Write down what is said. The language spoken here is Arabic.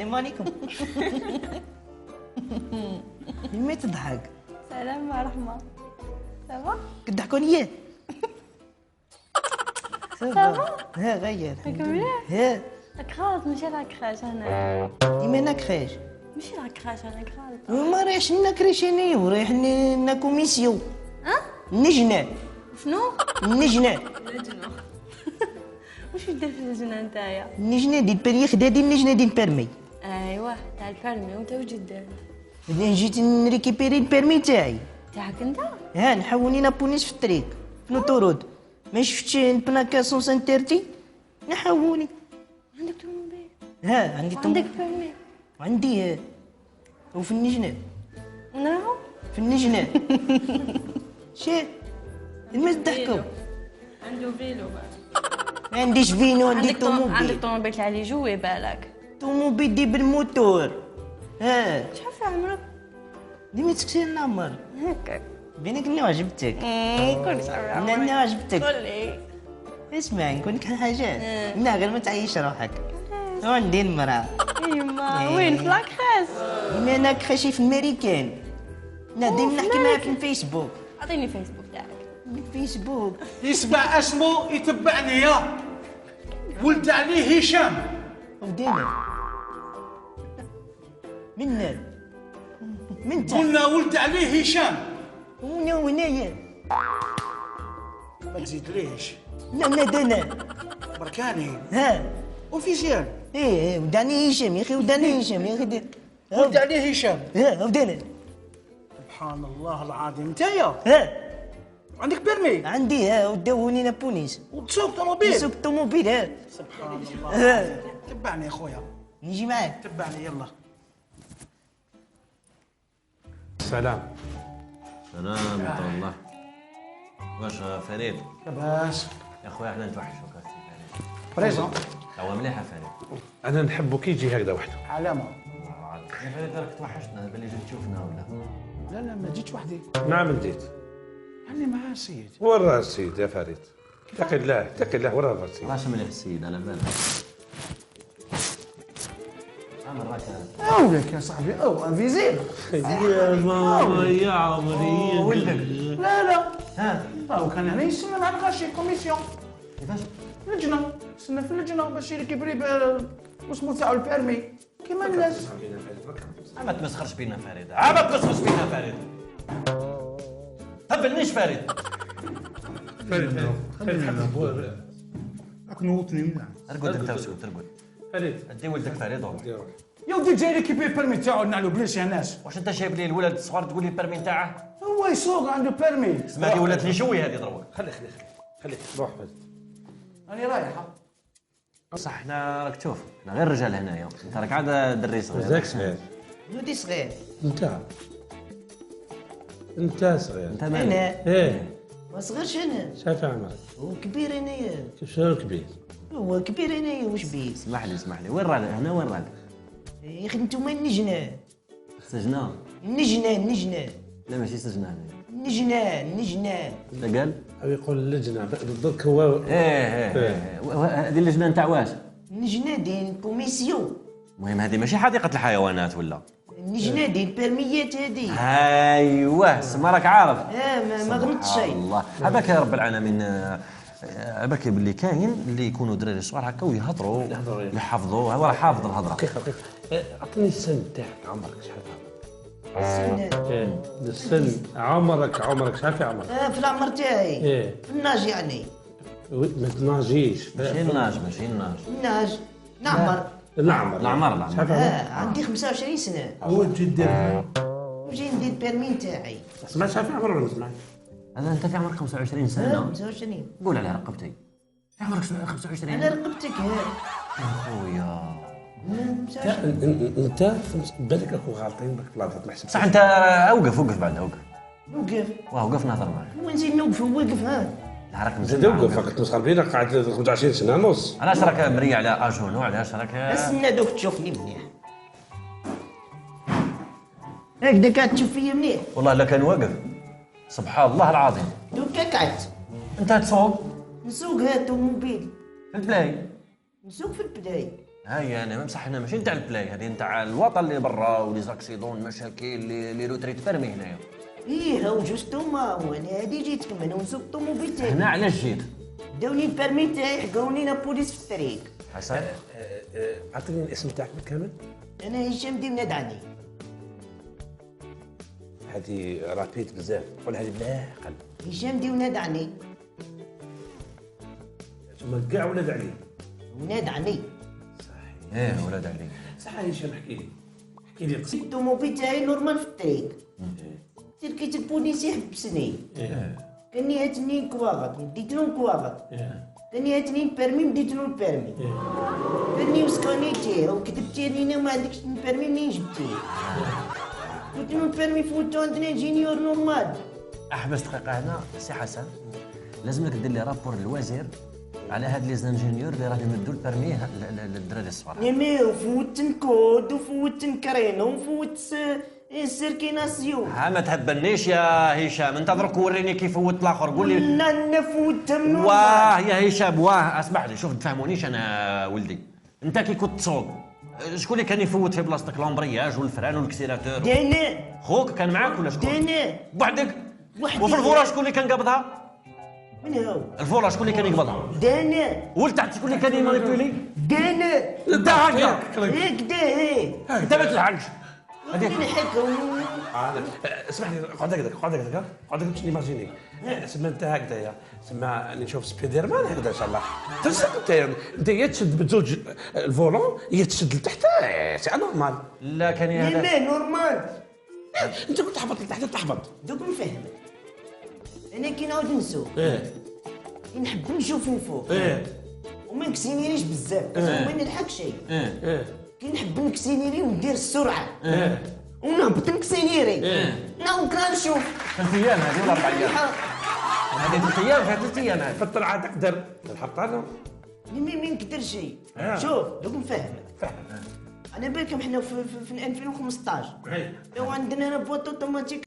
السلام عليكم. لما تضحك؟ سلام ورحمة. سافا؟ كضحكوا ليا؟ سافا؟ ها غير. هاك مليح؟ ها كراط ماشي راكراش هنا. ديما نكراش. ماشي راكراش انا كراط. وما رايحش نكرش انايا ورايح كوميسيون. ها؟ النجنة. شنو؟ النجنة. اللجنة. واش دير في اللجنة نتايا؟ النجنة ديال البرمي خدادي النجنة ديال البرمي. ايوا تاع البرمي وانت واش دير؟ انا جيت نريكيبيري البرمي تاعي. تاعك انت؟ ها نحاولني نابونيس في الطريق في الاوتورود ما شفتش البلاكا 130 نحاولني. عندك طوموبيل؟ ها عندي عندك برمي؟ عندي وفي النجنة نراهم؟ في النجنة. شي ما تضحكوا. عنده فيلو. ما عنديش فينو عندي عندك طوموبيل. طوموبيل تاع لي جوي بالك. طوموبيل دي بالموتور. ها شحال في عمرك؟ ديما تسكسي النمر هكاك. بينك اني عجبتك. كل شحال في عمرك؟ انا عجبتك. قولي. اسمع نقول لك حاجات. لا غير ما تعيش روحك. عندي المرأة. يما وين في لاكراس؟ ديما انا كخشي في الميريكان. لا ديما نحكي معاها في الفيسبوك. اعطيني فيسبوك تاعك. الفيسبوك يسمع اسمه يتبعني يا ولد عليه هشام. ودينا منا من تحت قلنا ولد عليه هشام. ونا ونايا. ما تزيد ليش لا دانا. بركاني ها اوفيسيال. ايه وداني هشام يا اخي وداني هشام يا اخي. ولد عليه هشام. ها ودانا. سبحان الله العظيم. نتايا ها عندك بيرمي عندي ها وداوني نابونيس وتسوق طوموبيل. نسوق الطوموبيل. ها سبحان الله ها العظيم. تبعني يا خويا نجي معاك. تبعني يلا. سلام. سلام ورحمة الله. واش فريد؟ لاباس يا خويا احنا نتوحشوك هسه فريد. بريزون توا مليحة فريد. انا نحبه كي يجي هكذا وحده. علامة. يا فريد راك توحشنا باللي جيت تشوفنا ولا؟ لا ما جيتش وحدي. نعم جيت. يعني مع السيد. وين راه السيد يا فريد؟ اتق الله اتق الله وين راه السيد؟ راش مليح السيد على بالك. عامل راك أولك يا صاحبي أو انفيزيبل. يا ماما يا عمري ولدك لا ها أو كان هنا يستنى مع الغاشي كوميسيون كيفاش؟ لجنة. يستنى في اللجنة باش يريكبري واسمو تاعو البيرمي كيما الناس. ما تمسخرش بينا فريد. ما تمسخرش بينا فريد. تبلنيش فريد. راك نوطني منها. ارقد انت وسكت ارقد. فريد ادي ولدك فريد وروح. يا ودي جاي ريكيبي البيرمي تاعو نعلو بلاش يا ناس. واش انت جايب لي الولد الصغار تقول لي البرمي نتاعه؟ هو يسوق عنده بيرمي. اسمع لي ولات لي شوي هذه دروك. خليك روح فريد. راني رايحة. صح احنا راك تشوف احنا غير رجال هنايا. انت راك عاد دري صغير. زاك صغير. ولدي صغير. انت صغير. انت مالك؟ انا ايه ما صغرش انا. شاف عمرك وكبير انايا. كيف شنو كبير؟ هو كبير انايا واش بيه. اسمح لي وين راك هنا وين راك؟ يا اخي نتوما النجنة. سجنة؟ النجنة لا ماشي سجنة النجنة. انت قال؟ او يقول اللجنه بالضبط هو. هذه اللجنة نتاع واش؟ النجنة ديال كوميسيون. المهم هذه ماشي حديقة الحيوانات ولا؟ النجنة ديال البرميات هذه. ايوه سما راك عارف. ما غلطت شيء. الله عباك يا رب العالمين. عباك باللي كاين اللي يكونوا دراري صغار هكا ويهضروا يحفظوا. هو راه حافظ الهضره. دقيقه اعطني السن تاعك عمرك شحال؟ السن عمرك شحال في عمرك؟ في العمر تاعي. ايه في الناج يعني. ما تناجيش. ماشي الناج. الناج نعمر. العمر شحال في عمرك؟ عندي 25 سنة. هو جدا. وجاي ندير البيرمي تاعي. سمعت شحال في عمرك ولا ما سمعتش؟ هذا انت في عمرك 25 سنه. 25. قول على رقبتي في عمرك 25. على رقبتك يا خويا انت بالك راكو غالطين بك بلاصه ما حسبتش. صح انت اوقف بعد اوقف. وقف نهضر معك. وين نزيد نوقف وقف ها. لا راك زيد اوقف راك تسخر بينا قاعد 25 سنه ونص. علاش راك مريع على اجونو؟ علاش راك استنى دوك تشوفني مليح. هكذا كتشوف فيا مليح. والله الا كان واقف سبحان الله العظيم. دوكا قعدت. انت تسوق نسوق ها الطوموبيل. في البلاي. نسوق في البداية. هاي انا بصح هنا ماشي نتاع البلاي، هذه نتاع الوطن اللي برا ولي زاكسيدون مشاكل لي روتريت بيرمي هنايا. ايه هاو جوستوما، وانا هادي جيتكم انا وسوق الطوموبيل تاعي. هنا علاش جيت؟ داوني البرمي تاعي، حقوني لابوليس في الطريق. حسن اعطيني الاسم تاعك بالكامل. انا هشام دي ولاد علي. هذه رابيد بزاف، قول هذه بلا قلب. هشام دي ولاد علي. ثم كاع ولاد علي. ولاد علي. ايه ولاد علي. صح هشام احكي لي قصه. الطوموبيل تاعي نورمال في الطريق. تركيت البوليس يحبسني. كان يهتني كواغط، ديت له كواغط. كان يهتني البرمي وديت له البرمي. كاني وسكانيتيه وكتبتي لينا ما عندكش البرمي منين جبتيه؟ قلت له البرمي فوتو عندنا جينيور نورمال. احبس دقيقه هنا سي حسن، لازم لك دير لي رابور للوزير على هاد لي زانجينيور اللي راهم يمدوا البرمي للدراري الصغار. نمي وفوت الكود وفوت الكرينو وفوت السيركيناسيون. ها ما تهبلنيش يا هشام، انت درك وريني كيف فوت الاخر قول لي. لا فوت منو. واه يا هشام واه اسمح لي شوف تفهمونيش انا ولدي، انت كي كنت تسوق شكون اللي كان يفوت في بلاصتك لومبرياج والفران والكسيلاتور؟ دانا. خوك كان معاك ولا شكون؟ دانا. بوحدك؟ وحدي. وفي الفوره شكون اللي كان قابضها؟ من هو؟ الفوره شكون اللي كان يقبضها؟ دانا. ولتحت شكون اللي كان يمانيبيولي؟ دانا. انت هكذا هكذا هي. انت ما تلحقش. هذيك الحكم. اسمح لي اقعد هكذا باش نيماجيني. سما انت هكذايا، سما نشوف سبايدر مان هكذا ان شاء الله. تسد انت يا تشد بزوج الفولون يا تشد لتحت، سي نورمال. لا كان هذا لا نورمال. انت كنت تحبط لتحت تحبط. دوك نفهمك. انا كي نعاود نسوق كي نحب نشوف من فوق وما نكسينيريش بزاف وما نلحق شيء. كي نحب نكسينيري وندير السرعه ونهبط نكسينيري نعاود نشوف. 3 ايام هذه ولا 4 ايام؟ هذه 3 ايام فيها 3 ايام هذه. في الطلعه تقدر نحط انا ما نقدر شيء. شوف دوك نفهمك. انا بالكم حنا في 2015 لو عندنا هنا بواط اوتوماتيك